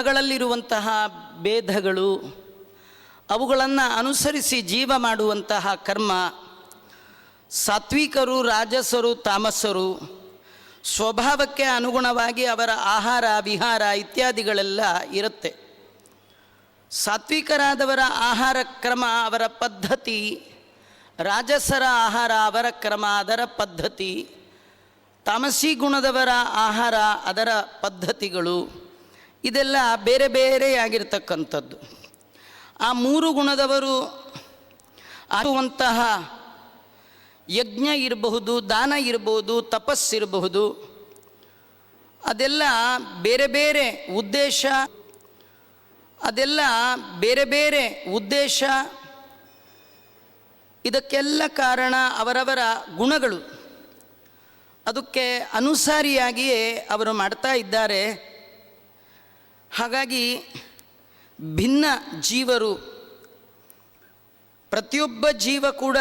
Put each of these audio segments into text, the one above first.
ಗಳಲ್ಲಿರುವಂತಹ ಭೇದಗಳು, ಅವುಗಳನ್ನು ಅನುಸರಿಸಿ ಜೀವ ಮಾಡುವಂತಹ ಕರ್ಮ, ಸಾತ್ವಿಕರು, ರಾಜಸರು, ತಾಮಸರು, ಸ್ವಭಾವಕ್ಕೆ ಅನುಗುಣವಾಗಿ ಅವರ ಆಹಾರ ವಿಹಾರ ಇತ್ಯಾದಿಗಳೆಲ್ಲ ಇರುತ್ತೆ. ಸಾತ್ವಿಕರಾದವರ ಆಹಾರ ಕ್ರಮ ಅವರ ಪದ್ಧತಿ, ರಾಜಸರ ಆಹಾರ ಅವರ ಕ್ರಮ ಅದರ ಪದ್ಧತಿ, ತಾಮಸಿ ಗುಣದವರ ಆಹಾರ ಅದರ ಪದ್ಧತಿಗಳು, ಇದೆಲ್ಲ ಬೇರೆ ಬೇರೆಯಾಗಿರ್ತಕ್ಕಂಥದ್ದು. ಆ ಮೂರು ಗುಣದವರು ಆಗುವಂತಹ ಯಜ್ಞ ಇರಬಹುದು, ದಾನ ಇರಬಹುದು, ತಪಸ್ಸಿರಬಹುದು, ಅದೆಲ್ಲ ಬೇರೆ ಬೇರೆ ಉದ್ದೇಶ, ಇದಕ್ಕೆಲ್ಲ ಕಾರಣ ಅವರವರ ಗುಣಗಳು. ಅದಕ್ಕೆ ಅನುಸಾರಿಯಾಗಿಯೇ ಅವರು ಮಾಡ್ತಾ ಇದ್ದಾರೆ. ಹಾಗಾಗಿ ಭಿನ್ನ ಜೀವರು, ಪ್ರತಿಯೊಬ್ಬ ಜೀವ ಕೂಡ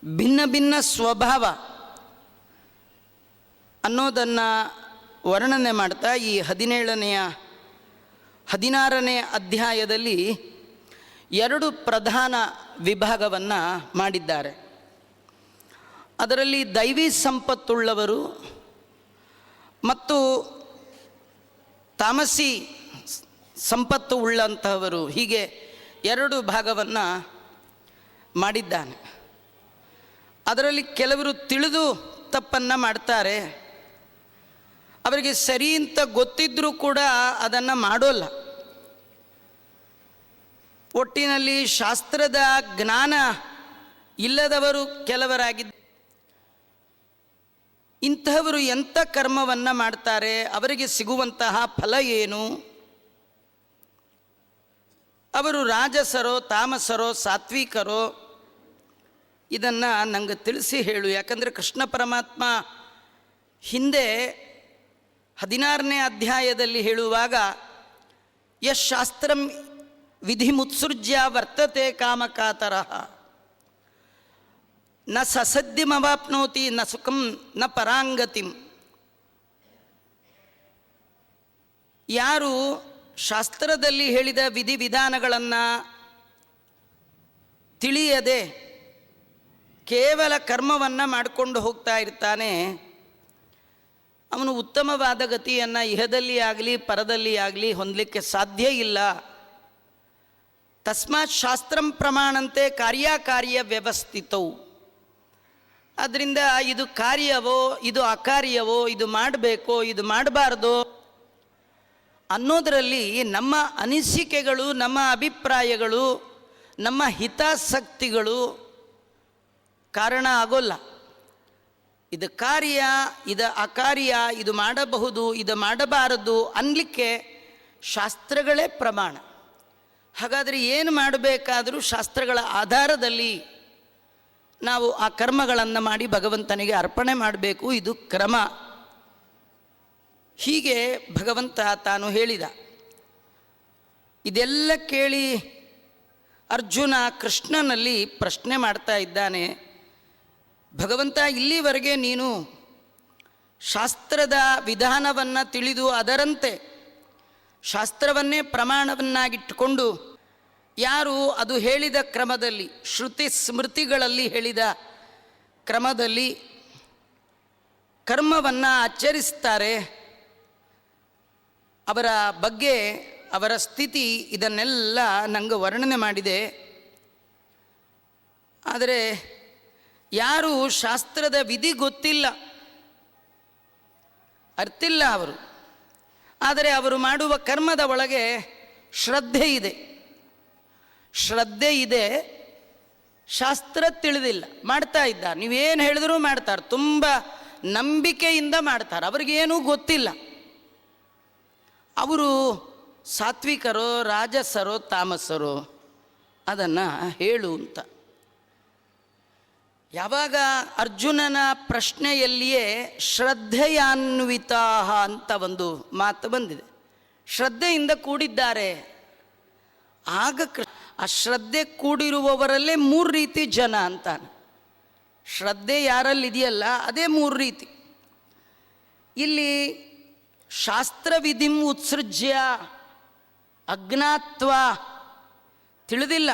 ಭಿನ್ನ ಭಿನ್ನ ಸ್ವಭಾವ ಅನ್ನೋದನ್ನು ವರ್ಣನೆ ಮಾಡ್ತಾ ಈ 16ನೇ ಅಧ್ಯಾಯದಲ್ಲಿ 2 ಪ್ರಧಾನ ವಿಭಾಗವನ್ನು ಮಾಡಿದ್ದಾರೆ. ಅದರಲ್ಲಿ ದೈವಿ ಸಂಪತ್ತುಳ್ಳವರು ಮತ್ತು ತಾಮಸಿ ಸಂಪತ್ತು ಉಳ್ಳಂತಹವರು, ಹೀಗೆ 2 ಭಾಗವನ್ನು ಮಾಡಿದ್ದಾನೆ. ಅದರಲ್ಲಿ ಕೆಲವರು ತಿಳಿದು ತಪ್ಪನ್ನು ಮಾಡ್ತಾರೆ, ಅವರಿಗೆ ಸರಿ ಅಂತ ಗೊತ್ತಿದ್ದರೂ ಕೂಡ ಅದನ್ನು ಮಾಡೋಲ್ಲ. ಒಟ್ಟಿನಲ್ಲಿ ಶಾಸ್ತ್ರದ ಜ್ಞಾನ ಇಲ್ಲದವರು ಕೆಲವರಾಗಿದ್ದ. ಇಂತಹವರು ಎಂಥ ಕರ್ಮವನ್ನು ಮಾಡ್ತಾರೆ, ಅವರಿಗೆ ಸಿಗುವಂತಹ ಫಲ ಏನು, ಅವರು ರಾಜಸರೋ ತಾಮಸರೋ ಸಾತ್ವಿಕರೋ, ಇದನ್ನು ನನಗೆ ತಿಳಿಸಿ ಹೇಳು. ಯಾಕಂದರೆ ಕೃಷ್ಣ ಪರಮಾತ್ಮ ಹಿಂದೆ 16ನೇ ಅಧ್ಯಾಯದಲ್ಲಿ ಹೇಳುವಾಗ ಯಶಾಸ್ತ್ರಂ ವಿಧಿಮುತ್ಸೃಜ್ಯ ವರ್ತತೆ ಕಾಮಕಾತರಃ ನ ಸಸದ್ಯಮವಾಪ್ನೋತಿ ನ ಸುಖಂ ನ ಪರಾಂಗತಿಂ. ಯಾರು ಶಾಸ್ತ್ರದಲ್ಲಿ ಹೇಳಿದ ವಿಧಿವಿಧಾನಗಳನ್ನು ತಿಳಿಯದೆ ಕೇವಲ ಕರ್ಮವನ್ನು ಮಾಡಿಕೊಂಡು ಹೋಗ್ತಾ ಇರ್ತಾನೆ, ಅವನು ಉತ್ತಮವಾದ ಗತಿಯನ್ನು ಇಹದಲ್ಲಿ ಆಗಲಿ ಪರದಲ್ಲಿ ಆಗಲಿ ಹೊಂದಲಿಕ್ಕೆ ಸಾಧ್ಯ ಇಲ್ಲ. ತಸ್ಮಾತ್ ಶಾಸ್ತ್ರಂ ಪ್ರಮಾಣಂತೆ ಕಾರ್ಯಕಾರ್ಯ ವ್ಯವಸ್ಥಿತವು. ಆದ್ದರಿಂದ ಇದು ಕಾರ್ಯವೋ ಇದು ಅಕಾರ್ಯವೋ, ಇದು ಮಾಡಬೇಕೋ ಇದು ಮಾಡಬಾರ್ದೋ ಅನ್ನೋದರಲ್ಲಿ ನಮ್ಮ ಅನಿಸಿಕೆಗಳು, ನಮ್ಮ ಅಭಿಪ್ರಾಯಗಳು, ನಮ್ಮ ಹಿತಾಸಕ್ತಿಗಳು ಕಾರಣ ಆಗೋಲ್ಲ. ಇದು ಕಾರ್ಯ, ಇದು ಅಕಾರ್ಯ, ಇದು ಮಾಡಬಹುದು, ಇದು ಮಾಡಬಾರದು ಅನ್ನಲಿಕ್ಕೆ ಶಾಸ್ತ್ರಗಳೇ ಪ್ರಮಾಣ. ಹಾಗಾದರೆ ಏನು ಮಾಡಬೇಕಾದರೂ ಶಾಸ್ತ್ರಗಳ ಆಧಾರದಲ್ಲಿ ನಾವು ಆ ಕರ್ಮಗಳನ್ನು ಮಾಡಿ ಭಗವಂತನಿಗೆ ಅರ್ಪಣೆ ಮಾಡಬೇಕು. ಇದು ಕ್ರಮ. ಹೀಗೆ ಭಗವಂತ ತಾನು ಹೇಳಿದ. ಇದೆಲ್ಲ ಕೇಳಿ ಅರ್ಜುನ ಕೃಷ್ಣನಲ್ಲಿ ಪ್ರಶ್ನೆ ಮಾಡ್ತಾ ಇದ್ದಾನೆ, ಭಗವಂತ, ಇಲ್ಲಿವರೆಗೆ ನೀನು ಶಾಸ್ತ್ರದ ವಿಧಾನವನ್ನು ತಿಳಿದು ಅದರಂತೆ ಶಾಸ್ತ್ರವನ್ನೇ ಪ್ರಮಾಣವನ್ನಾಗಿಟ್ಟುಕೊಂಡು ಯಾರು ಅದು ಹೇಳಿದ ಕ್ರಮದಲ್ಲಿ, ಶ್ರುತಿ ಸ್ಮೃತಿಗಳಲ್ಲಿ ಹೇಳಿದ ಕ್ರಮದಲ್ಲಿ ಕರ್ಮವನ್ನು ಆಚರಿಸ್ತಾರೆ, ಅವರ ಬಗ್ಗೆ ಅವರ ಸ್ಥಿತಿ ಇದನ್ನೆಲ್ಲ ನನಗೆ ವರ್ಣನೆ ಮಾಡಿದೆ. ಆದರೆ ಯಾರು ಶಾಸ್ತ್ರದ ವಿಧಿ ಗೊತ್ತಿಲ್ಲ, ಅರ್ತಿಲ್ಲ ಅವರು, ಆದರೆ ಅವರು ಮಾಡುವ ಕರ್ಮದ ಒಳಗೆ ಶ್ರದ್ಧೆ ಇದೆ, ಶಾಸ್ತ್ರ ತಿಳಿದಿಲ್ಲ, ಮಾಡ್ತಾ ಇದ್ದಾರೆ. ನೀವೇನು ಹೇಳಿದ್ರೂ ಮಾಡ್ತಾರೆ, ತುಂಬ ನಂಬಿಕೆಯಿಂದ ಮಾಡ್ತಾರೆ, ಅವ್ರಿಗೇನೂ ಗೊತ್ತಿಲ್ಲ. ಅವರು ಸಾತ್ವಿಕರೋ ರಾಜಸರೋ ತಾಮಸರೋ ಅದನ್ನು ಹೇಳು ಅಂತ. ಯಾವಾಗ ಅರ್ಜುನನ ಪ್ರಶ್ನೆಯಲ್ಲಿಯೇ ಶ್ರದ್ಧೆಯಾನ್ವಿತಾ ಅಂತ ಒಂದು ಮಾತು ಬಂದಿದೆ, ಶ್ರದ್ಧೆಯಿಂದ ಕೂಡಿದ್ದಾರೆ. ಆಗ ಆ ಶ್ರದ್ಧೆ ಕೂಡಿರುವವರಲ್ಲೇ 3 ರೀತಿ ಜನ ಅಂತಾನೆ. ಶ್ರದ್ಧೆ ಯಾರಲ್ಲಿದೆಯಲ್ಲ ಅದೇ 3 ರೀತಿ. ಇಲ್ಲಿ ಶಾಸ್ತ್ರವಿಧಿಂ ಉತ್ಸೃಜ್ಯ ಅಜ್ಞಾತ್ವ, ತಿಳಿದಿಲ್ಲ.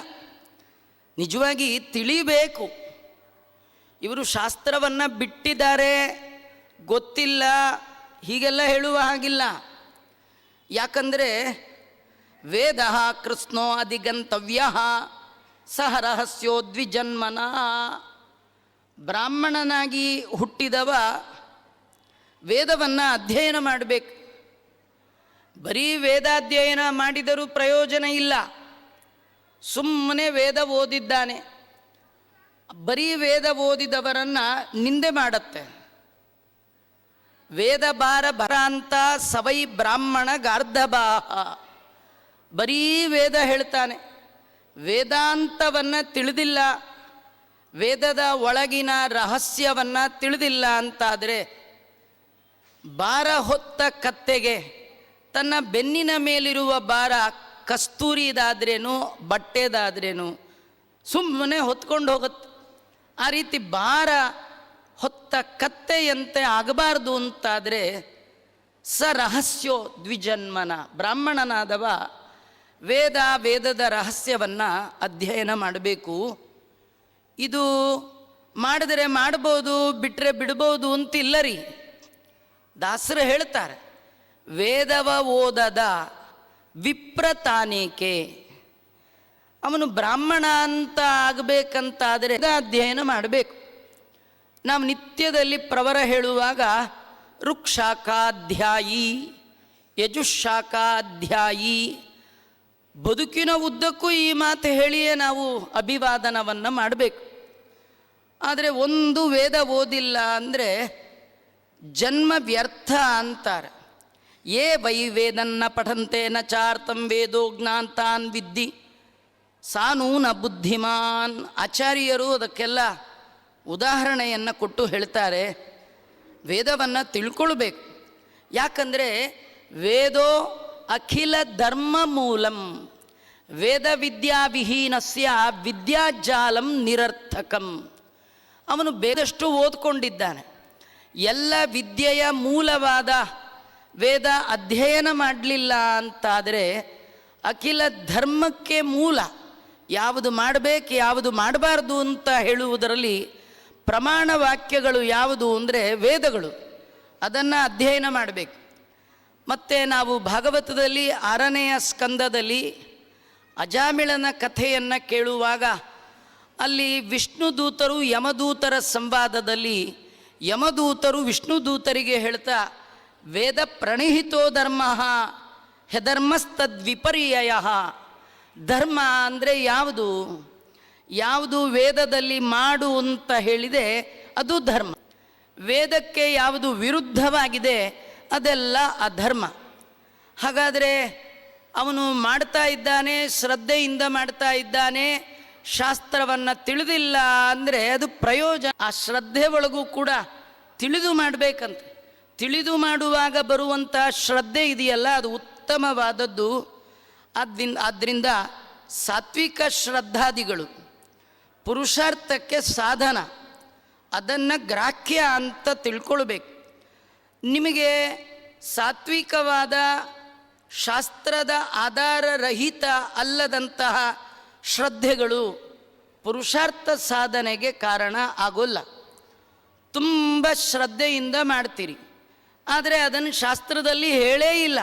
ನಿಜವಾಗಿ ತಿಳಿಬೇಕು. ಇವರು ಶಾಸ್ತ್ರವನ್ನು ಬಿಟ್ಟಿದ್ದಾರೆ, ಗೊತ್ತಿಲ್ಲ, ಹೀಗೆಲ್ಲ ಹೇಳುವ ಹಾಗಿಲ್ಲ. ಯಾಕಂದರೆ ವೇದ ಕೃಷ್ಣೋ ಅಧಿಗಂತವ್ಯ ಸಹ ರಹಸ್ಯೋ ದ್ವಿಜನ್ಮನ. ಬ್ರಾಹ್ಮಣನಾಗಿ ಹುಟ್ಟಿದವ ವೇದವನ್ನು ಅಧ್ಯಯನ ಮಾಡಬೇಕು. ಬರೀ ವೇದಾಧ್ಯಯನ ಮಾಡಿದರೂ ಪ್ರಯೋಜನ ಇಲ್ಲ. ಸುಮ್ಮನೆ ವೇದ ಓದಿದ್ದಾನೆ, ಬರೀ ವೇದ ಓದಿದವರನ್ನು ನಿಂದೆ ಮಾಡುತ್ತೆ. ವೇದ ಬಾರ ಭರಾಂತ ಸವೈ ಬ್ರಾಹ್ಮಣ ಗಾರ್ಧಬಾಹ. ಬರೀ ವೇದ ಹೇಳ್ತಾನೆ, ವೇದಾಂತವನ್ನು ತಿಳಿದಿಲ್ಲ, ವೇದದ ಒಳಗಿನ ರಹಸ್ಯವನ್ನು ತಿಳಿದಿಲ್ಲ ಅಂತಾದರೆ ಭಾರ ಹೊತ್ತ ಕತ್ತೆಗೆ ತನ್ನ ಬೆನ್ನಿನ ಮೇಲಿರುವ ಭಾರ ಕಸ್ತೂರಿದಾದ್ರೇನು ಬಟ್ಟೆದಾದ್ರೇನು ಸುಮ್ಮನೆ ಹೊತ್ಕೊಂಡು ಹೋಗುತ್ತೆ. ಆ ರೀತಿ ಭಾರ ಹೊತ್ತ ಕತ್ತೆಯಂತೆ ಆಗಬಾರ್ದು ಅಂತಾದರೆ ಸ ರಹಸ್ಯೋ ದ್ವಿಜನ್ಮನ. ಬ್ರಾಹ್ಮಣನಾದವ ವೇದದ ರಹಸ್ಯವನ್ನು ಅಧ್ಯಯನ ಮಾಡಬೇಕು. ಇದು ಮಾಡಿದರೆ ಮಾಡ್ಬೋದು, ಬಿಟ್ಟರೆ ಬಿಡ್ಬೋದು ಅಂತಿಲ್ಲ ರೀ. ದಾಸರು ಹೇಳ್ತಾರೆ, ವೇದವ ಓದದ ವಿಪ್ರತಾನೇಕೆ. ಅವನು ಬ್ರಾಹ್ಮಣ ಅಂತ ಆಗಬೇಕಂತಾದರೆ ಅಧ್ಯಯನ ಮಾಡಬೇಕು. ನಾವು ನಿತ್ಯದಲ್ಲಿ ಪ್ರವರ ಹೇಳುವಾಗ ಋಕ್ಷಾಖಾಧ್ಯಾಯಿ, ಯಜುಶಾಖಾಧ್ಯಾಯಿ, ಬದುಕಿನ ಉದ್ದಕ್ಕೂ ಈ ಮಾತು ಹೇಳಿಯೇ ನಾವು ಅಭಿವಾದನವನ್ನು ಮಾಡಬೇಕು. ಆದರೆ ಒಂದು ವೇದ ಓದಿಲ್ಲ ಅಂದರೆ ಜನ್ಮ ವ್ಯರ್ಥ ಅಂತಾರೆ. ಯೇ ವೈ ವೇದನ್ನ ಪಠಂತೆ ನ ಚಾರ್ತಂ ವೇದೋ ಜ್ಞಾಂತಾನ್ ವಿದ್ಧಿ ಸಾನೂನ ಬುದ್ಧಿಮಾನ್. ಆಚಾರ್ಯರು ಅದಕ್ಕೆಲ್ಲ ಉದಾಹರಣೆಯನ್ನು ಕೊಟ್ಟು ಹೇಳ್ತಾರೆ, ವೇದವನ್ನು ತಿಳ್ಕೊಳ್ಬೇಕು. ಯಾಕಂದರೆ ವೇದೋ ಅಖಿಲ ಧರ್ಮ ಮೂಲಂ, ವೇದ ವಿದ್ಯಾವಿಹೀನಸ್ಯ ವಿದ್ಯಾಜಾಲಂ ನಿರರ್ಥಕಂ. ಅವನು ಬೇದಷ್ಟು ಓದ್ಕೊಂಡಿದ್ದಾನೆ, ಎಲ್ಲ ವಿದ್ಯೆಯ ಮೂಲವಾದ ವೇದ ಅಧ್ಯಯನ ಮಾಡಲಿಲ್ಲ ಅಂತಾದರೆ ಅಖಿಲ ಧರ್ಮಕ್ಕೆ ಮೂಲ ಯಾವುದು ಮಾಡಬೇಕು ಯಾವುದು ಮಾಡಬಾರ್ದು ಅಂತ ಹೇಳುವುದರಲ್ಲಿ ಪ್ರಮಾಣ ವಾಕ್ಯಗಳು ಯಾವುದು ಅಂದರೆ ವೇದಗಳು. ಅದನ್ನು ಅಧ್ಯಯನ ಮಾಡಬೇಕು. ಮತ್ತು ನಾವು ಭಾಗವತದಲ್ಲಿ 6ನೆಯ ಸ್ಕಂದದಲ್ಲಿ ಅಜಾಮಿಳನ ಕಥೆಯನ್ನು ಕೇಳುವಾಗ ಅಲ್ಲಿ ವಿಷ್ಣು ದೂತರು ಯಮದೂತರ ಸಂವಾದದಲ್ಲಿ ಯಮದೂತರು ವಿಷ್ಣು ದೂತರಿಗೆ ಹೇಳ್ತಾ, ವೇದ ಪ್ರಣಿಹಿತೋ ಧರ್ಮ ಹೆಧರ್ಮಸ್ತದ್ವಿಪರ್ಯಯ. ಧರ್ಮ ಅಂದರೆ ಯಾವುದು, ಯಾವುದು ವೇದದಲ್ಲಿ ಮಾಡು ಅಂತ ಹೇಳಿದೆ ಅದು ಧರ್ಮ. ವೇದಕ್ಕೆ ಯಾವುದು ವಿರುದ್ಧವಾಗಿದೆ ಅದೆಲ್ಲ ಅಧರ್ಮ. ಹಾಗಾದರೆ ಅವನು ಮಾಡ್ತಾ ಇದ್ದಾನೆ, ಶ್ರದ್ಧೆಯಿಂದ ಮಾಡ್ತಾ ಇದ್ದಾನೆ, ಶಾಸ್ತ್ರವನ್ನು ತಿಳಿದಿಲ್ಲ ಅಂದರೆ ಅದು ಪ್ರಯೋಜನ. ಆ ಶ್ರದ್ಧೆ ಒಳಗೂ ಕೂಡ ತಿಳಿದು ಮಾಡಬೇಕಂತ. ತಿಳಿದು ಮಾಡುವಾಗ ಬರುವಂಥ ಶ್ರದ್ಧೆ ಇದೆಯಲ್ಲ ಅದು ಉತ್ತಮವಾದದ್ದು. ಆದ್ದರಿಂದ ಸಾತ್ವಿಕ ಶ್ರದ್ಧಾದಿಗಳು ಪುರುಷಾರ್ಥಕ್ಕೆ ಸಾಧನ, ಅದನ್ನು ಗ್ರಾಹ್ಯ ಅಂತ ತಿಳ್ಕೊಳ್ಬೇಕು. ನಿಮಗೆ ಸಾತ್ವಿಕವಾದ ಶಾಸ್ತ್ರದ ಆಧಾರರಹಿತ ಅಲ್ಲದಂತಹ ಶ್ರದ್ಧೆಗಳು ಪುರುಷಾರ್ಥ ಸಾಧನೆಗೆ ಕಾರಣ ಆಗೋಲ್ಲ. ತುಂಬ ಶ್ರದ್ಧೆಯಿಂದ ಮಾಡ್ತೀರಿ, ಆದರೆ ಅದನ್ನು ಶಾಸ್ತ್ರದಲ್ಲಿ ಹೇಳೇ ಇಲ್ಲ,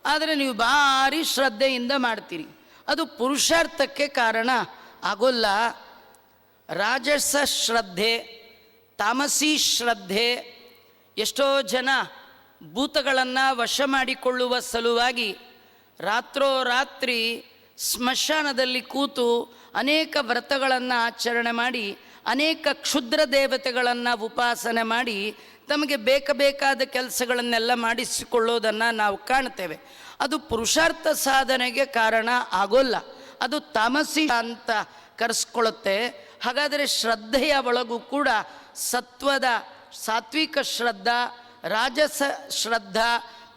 ಆದರೆ ನೀವು ಭಾರಿ ಶ್ರದ್ಧೆಯಿಂದ ಮಾಡ್ತೀರಿ, ಅದು ಪುರುಷಾರ್ಥಕ್ಕೆ ಕಾರಣ ಆಗೋಲ್ಲ. ರಾಜಸ ಶ್ರದ್ಧೆ, ತಾಮಸಿ ಶ್ರದ್ಧೆ. ಎಷ್ಟೋ ಜನ ಭೂತಗಳನ್ನು ವಶ ಮಾಡಿಕೊಳ್ಳುವ ಸಲುವಾಗಿ ರಾತ್ರೋರಾತ್ರಿ ಸ್ಮಶಾನದಲ್ಲಿ ಕೂತು ಅನೇಕ ವ್ರತಗಳನ್ನು ಆಚರಣೆ ಮಾಡಿ ಅನೇಕ ಕ್ಷುದ್ರ ದೇವತೆಗಳನ್ನು ಉಪಾಸನೆ ಮಾಡಿ ತಮಗೆ ಬೇಕಾದ ಕೆಲಸಗಳನ್ನೆಲ್ಲ ಮಾಡಿಸಿಕೊಳ್ಳೋದನ್ನು ನಾವು ಕಾಣ್ತೇವೆ. ಅದು ಪುರುಷಾರ್ಥ ಸಾಧನೆಗೆ ಕಾರಣ ಆಗೋಲ್ಲ, ಅದು ತಾಮಸಿ ಅಂತ ಕರೆಸ್ಕೊಳ್ಳುತ್ತೆ. ಹಾಗಾದರೆ ಶ್ರದ್ಧೆಯ ಒಳಗೂ ಕೂಡ ಸತ್ವದ ಸಾತ್ವಿಕ ಶ್ರದ್ಧಾ, ರಾಜಸ ಶ್ರದ್ಧಾ,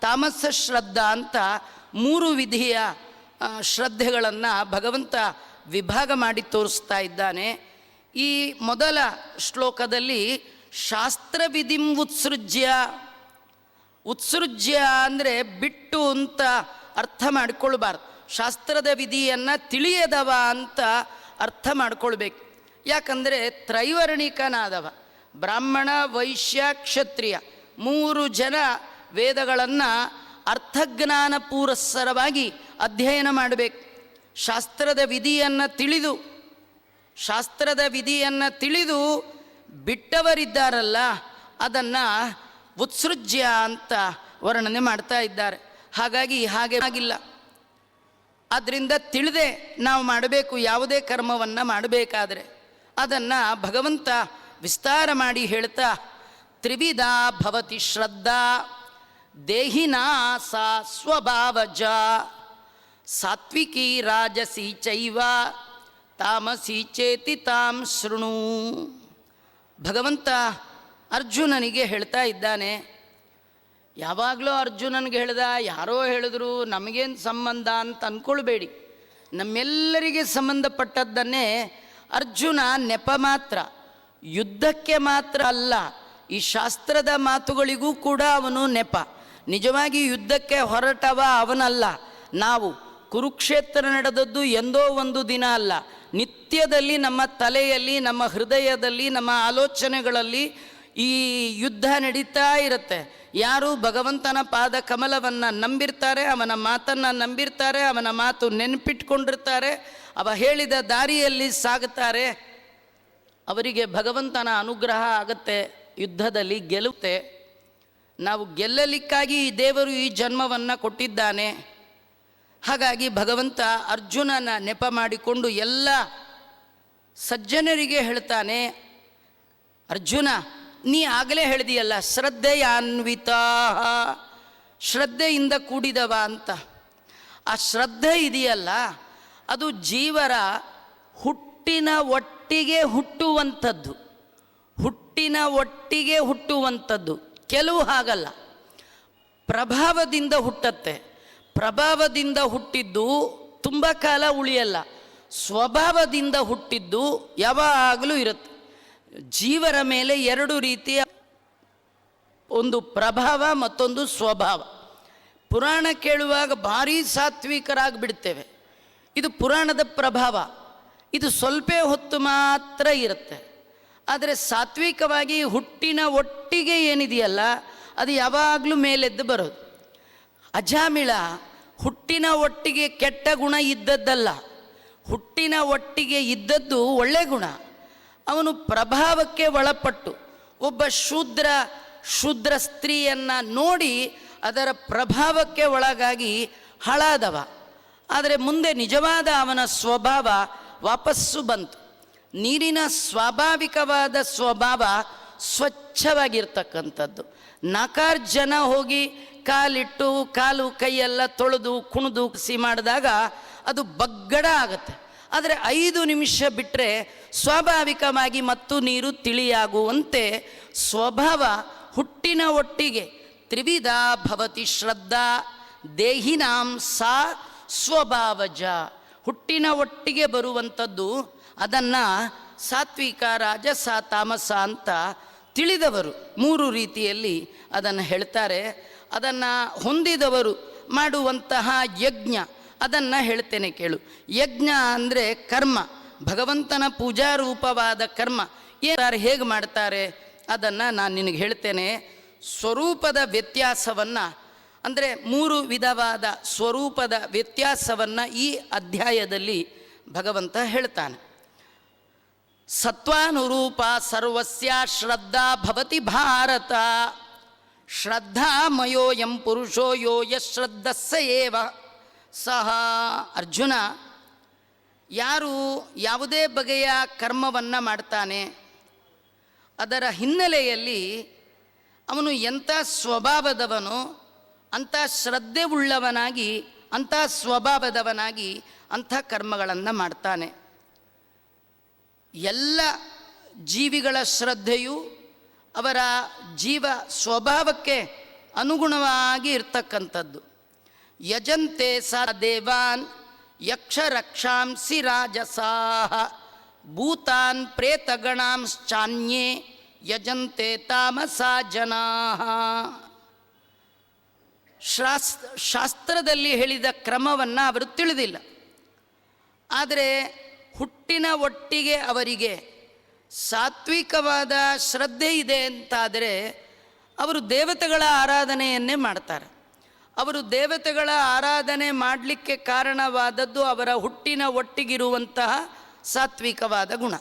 ತಾಮಸ ಶ್ರದ್ಧಾ ಅಂತ 3 ವಿಧಿಯ ಶ್ರದ್ಧೆಗಳನ್ನು ಭಗವಂತ ವಿಭಾಗ ಮಾಡಿ ತೋರಿಸ್ತಾ ಇದ್ದಾನೆ. ಈ ಮೊದಲ ಶ್ಲೋಕದಲ್ಲಿ ಶಾಸ್ತ್ರವಿಧಿಂ ಉತ್ಸೃಜ್ಯ ಉತ್ಸೃಜ್ಯ ಅಂದರೆ ಬಿಟ್ಟು ಅಂತ ಅರ್ಥ ಮಾಡಿಕೊಳ್ಬಾರ್ದು. ಶಾಸ್ತ್ರದ ವಿಧಿಯನ್ನು ತಿಳಿಯದವ ಅಂತ ಅರ್ಥ ಮಾಡ್ಕೊಳ್ಬೇಕು. ಯಾಕಂದರೆ ತ್ರೈವರ್ಣಿಕನಾದವ, ಬ್ರಾಹ್ಮಣ ವೈಶ್ಯ ಕ್ಷತ್ರಿಯ 3 ಜನ ವೇದಗಳನ್ನು ಅರ್ಥಜ್ಞಾನ ಪೂರಸ್ಸರವಾಗಿ ಅಧ್ಯಯನ ಮಾಡಬೇಕು. ಶಾಸ್ತ್ರದ ವಿಧಿಯನ್ನು ತಿಳಿದು ಬಿಟ್ಟವರಿದ್ದಾರಲ್ಲ, ಅದನ್ನು ಉತ್ಸೃಜ್ಯ ಅಂತ ವರ್ಣನೆ ಮಾಡ್ತಾ ಇದ್ದಾರೆ. ಹಾಗಾಗಿ ಹಾಗೆ ಆಗಿಲ್ಲ. ಆದ್ದರಿಂದ ತಿಳಿದೇ ನಾವು ಮಾಡಬೇಕು. ಯಾವುದೇ ಕರ್ಮವನ್ನು ಮಾಡಬೇಕಾದ್ರೆ ಅದನ್ನು ಭಗವಂತ ವಿಸ್ತಾರ ಮಾಡಿ ಹೇಳ್ತಾ, ತ್ರಿವಿಧಾ ಭವತಿ ಶ್ರದ್ಧಾ ದೇಹಿನಾ ಸಾ ಸ್ವಭಾವಜ ಸಾತ್ವಿಕಿ ರಾಜಸಿ ಚೈವ ತಾಮಸಿ ಚೇತಿ ತಾಂ ಶೃಣು. ಭಗವಂತ ಅರ್ಜುನನಿಗೆ ಹೇಳ್ತಾ ಇದ್ದಾನೆ. ಯಾವಾಗಲೂ ಅರ್ಜುನನಿಗೆ ಹೇಳ್ದ, ಯಾರೋ ಹೇಳಿದ್ರು ನಮಗೇನು ಸಂಬಂಧ ಅಂತ ಅಂದ್ಕೊಳ್ಬೇಡಿ. ನಮ್ಮೆಲ್ಲರಿಗೆ ಸಂಬಂಧಪಟ್ಟದ್ದನ್ನೇ ಅರ್ಜುನ ನೆಪ ಮಾತ್ರ, ಯುದ್ಧಕ್ಕೆ ಮಾತ್ರ ಅಲ್ಲ, ಈ ಶಾಸ್ತ್ರದ ಮಾತುಗಳಿಗೂ ಕೂಡ ಅವನು ನೆಪ. ನಿಜವಾಗಿ ಯುದ್ಧಕ್ಕೆ ಹೊರಟವ ಅವನಲ್ಲ. ನಾವು ಕುರುಕ್ಷೇತ್ರ ನಡೆದದ್ದು ಎಂದೋ ಒಂದು ದಿನ ಅಲ್ಲ, ನಿತ್ಯದಲ್ಲಿ ನಮ್ಮ ತಲೆಯಲ್ಲಿ, ನಮ್ಮ ಹೃದಯದಲ್ಲಿ, ನಮ್ಮ ಆಲೋಚನೆಗಳಲ್ಲಿ ಈ ಯುದ್ಧ ನಡೀತಾ ಇರುತ್ತೆ. ಯಾರು ಭಗವಂತನ ಪಾದ ಕಮಲವನ್ನು ನಂಬಿರ್ತಾರೆ, ಅವನ ಮಾತನ್ನು ನಂಬಿರ್ತಾರೆ, ಅವನ ಮಾತು ನೆನಪಿಟ್ಕೊಂಡಿರ್ತಾರೆ, ಅವ ಹೇಳಿದ ದಾರಿಯಲ್ಲಿ ಸಾಗುತ್ತಾರೆ, ಅವರಿಗೆ ಭಗವಂತನ ಅನುಗ್ರಹ ಆಗುತ್ತೆ, ಯುದ್ಧದಲ್ಲಿ ಗೆಲ್ಲುತ್ತೆ. ನಾವು ಗೆಲ್ಲಲಿಕ್ಕಾಗಿ ಈ ದೇವರು ಈ ಜನ್ಮವನ್ನು ಕೊಟ್ಟಿದ್ದಾನೆ. ಹಾಗಾಗಿ ಭಗವಂತ ಅರ್ಜುನನ ನೆಪ ಮಾಡಿಕೊಂಡು ಎಲ್ಲ ಸಜ್ಜನರಿಗೆ ಹೇಳ್ತಾನೆ, ಅರ್ಜುನ ನೀ ಆಗಲೇ ಹೇಳಿದೆಯಲ್ಲ ಶ್ರದ್ಧೆಯಾನ್ವಿತ, ಶ್ರದ್ಧೆಯಿಂದ ಕೂಡಿದವ ಅಂತ. ಆ ಶ್ರದ್ಧೆ ಇದೆಯಲ್ಲ, ಅದು ಜೀವರ ಹುಟ್ಟಿನ ಒಟ್ಟಿಗೆ ಹುಟ್ಟುವಂಥದ್ದು. ಕೆಲವು ಹಾಗಲ್ಲ, ಪ್ರಭಾವದಿಂದ ಹುಟ್ಟತ್ತೆ. ಪ್ರಭಾವದಿಂದ ಹುಟ್ಟಿದ್ದು ತುಂಬ ಕಾಲ ಉಳಿಯಲ್ಲ, ಸ್ವಭಾವದಿಂದ ಹುಟ್ಟಿದ್ದು ಯಾವಾಗಲೂ ಇರುತ್ತೆ. ಜೀವರ ಮೇಲೆ 2 ರೀತಿಯ, ಒಂದು ಪ್ರಭಾವ, ಮತ್ತೊಂದು ಸ್ವಭಾವ. ಪುರಾಣ ಕೇಳುವಾಗ ಭಾರೀ ಸಾತ್ವಿಕರಾಗಿಬಿಡ್ತೇವೆ, ಇದು ಪುರಾಣದ ಪ್ರಭಾವ. ಇದು ಸ್ವಲ್ಪ ಹೊತ್ತು ಮಾತ್ರ ಇರುತ್ತೆ. ಆದರೆ ಸಾತ್ವಿಕವಾಗಿ ಹುಟ್ಟಿನ ಒಟ್ಟಿಗೆ ಏನಿದೆಯಲ್ಲ, ಅದು ಯಾವಾಗಲೂ ಮೇಲೆದ್ದು ಬರೋದು. ಅಜಾಮಿಳ ಹುಟ್ಟಿನ ಒಟ್ಟಿಗೆ ಕೆಟ್ಟ ಗುಣ ಇದ್ದದ್ದಲ್ಲ, ಹುಟ್ಟಿನ ಒಟ್ಟಿಗೆ ಇದ್ದದ್ದು ಒಳ್ಳೆ ಗುಣ. ಅವನು ಪ್ರಭಾವಕ್ಕೆ ಒಳಪಟ್ಟು ಒಬ್ಬ ಶೂದ್ರ ಸ್ತ್ರೀಯನ್ನು ನೋಡಿ ಅದರ ಪ್ರಭಾವಕ್ಕೆ ಒಳಗಾಗಿ ಹಾಳಾದವ. ಆದರೆ ಮುಂದೆ ನಿಜವಾದ ಅವನ ಸ್ವಭಾವ ವಾಪಸ್ಸು ಬಂತು. ನೀರಿನ ಸ್ವಾಭಾವಿಕವಾದ ಸ್ವಭಾವ ಸ್ವಚ್ಛವಾಗಿರ್ತಕ್ಕಂಥದ್ದು. 4 ಜನ ಹೋಗಿ ಕಾಲಿಟ್ಟು ಕಾಲು ಕೈಯೆಲ್ಲ ತೊಳೆದು ಕುಣಿದು ಮಾಡಿದಾಗ ಅದು ಬಗ್ಗಡ ಆಗುತ್ತೆ. ಆದರೆ 5 ನಿಮಿಷ ಬಿಟ್ಟರೆ ಸ್ವಾಭಾವಿಕವಾಗಿ ಮತ್ತು ನೀರು ತಿಳಿಯಾಗುವಂತೆ ಸ್ವಭಾವ ಹುಟ್ಟಿನ ಒಟ್ಟಿಗೆ ತ್ರಿವಿಧಾ ಭವತಿ ಶ್ರದ್ಧಾ ದೇಹಿನಾಂ ಸಾ ಸ್ವಭಾವಜ, ಹುಟ್ಟಿನ ಒಟ್ಟಿಗೆ ಬರುವಂಥದ್ದು. ಅದನ್ನು ಸಾತ್ವಿಕ, ರಾಜಸ, ತಾಮಸ ಅಂತ ತಿಳಿದವರು 3 ರೀತಿಯಲ್ಲಿ ಅದನ್ನು ಹೇಳ್ತಾರೆ. ಅದನ್ನು ಹೊಂದಿದವರು ಮಾಡುವಂತಹ ಯಜ್ಞ, ಅದನ್ನು ಹೇಳ್ತೇನೆ ಕೇಳು. ಯಜ್ಞ ಅಂದರೆ ಕರ್ಮ, ಭಗವಂತನ ಪೂಜಾರೂಪವಾದ ಕರ್ಮ. ಯಾರು ಹೇಗೆ ಮಾಡ್ತಾರೆ ಅದನ್ನು ನಾನು ನಿನಗೆ ಹೇಳ್ತೇನೆ. ಸ್ವರೂಪದ ವ್ಯತ್ಯಾಸವನ್ನು, ಅಂದರೆ 3 ವಿಧವಾದ ಸ್ವರೂಪದ ವ್ಯತ್ಯಾಸವನ್ನು ಈ ಅಧ್ಯಾಯದಲ್ಲಿ ಭಗವಂತ ಹೇಳ್ತಾನೆ. ಸತ್ವಾನುರೂಪ ಸರ್ವಸ್ಯ ಶ್ರದ್ಧಾ ಭವತಿ ಭಾರತ, ಶ್ರದ್ಧಾಮಯೋಯಂ ಪುರುಷೋ ಯೋ ಯಶ್ರದ್ಧಸ್ಸ ಏವ ಸಹ. ಅರ್ಜುನ, ಯಾರು ಯಾವುದೇ ಬಗೆಯ ಕರ್ಮವನ್ನು ಮಾಡ್ತಾನೆ ಅದರ ಹಿನ್ನೆಲೆಯಲ್ಲಿ ಅವನು ಎಂಥ ಸ್ವಭಾವದವನು, ಅಂಥ ಶ್ರದ್ಧೆ ಉಳ್ಳವನಾಗಿ, ಅಂಥ ಸ್ವಭಾವದವನಾಗಿ ಅಂಥ ಕರ್ಮಗಳನ್ನು ಮಾಡ್ತಾನೆ. ಎಲ್ಲ ಜೀವಿಗಳ ಶ್ರದ್ಧೆಯು ಅವರ ಜೀವ ಸ್ವಭಾವಕ್ಕೆ ಅನುಗುಣವಾಗಿ ಇರ್ತಕ್ಕಂಥದ್ದು. ಯಜಂತೆ ಸ ದೇವಾನ್ ಯಕ್ಷ ರಕ್ಷಾಂಸಿ ರಾಜಸಾಹ ಭೂತಾನ್ ಪ್ರೇತಗಣಾಂಶ್ಚಾನ್ಯೇ ಯಜಂತೆ ತಾಮಸಾ ಜನಾಃ. ಶಾಸ್ತ್ರದಲ್ಲಿ ಹೇಳಿದ ಕ್ರಮವನ್ನು ಅವರು ತಿಳಿದಿಲ್ಲ. ಆದರೆ ಹುಟ್ಟಿನ ಒಟ್ಟಿಗೆ ಅವರಿಗೆ ಸಾತ್ವಿಕವಾದ ಶ್ರದ್ಧೆ ಇದೆ ಅಂತಾದರೆ ಅವರು ದೇವತೆಗಳ ಆರಾಧನೆಯನ್ನೇ ಮಾಡ್ತಾರೆ. ಅವರು ದೇವತೆಗಳ ಆರಾಧನೆ ಮಾಡಲಿಕ್ಕೆ ಕಾರಣವಾದದ್ದು ಅವರ ಹುಟ್ಟಿನ ಒಟ್ಟಿಗಿರುವಂತಹ ಸಾತ್ವಿಕವಾದ ಗುಣ.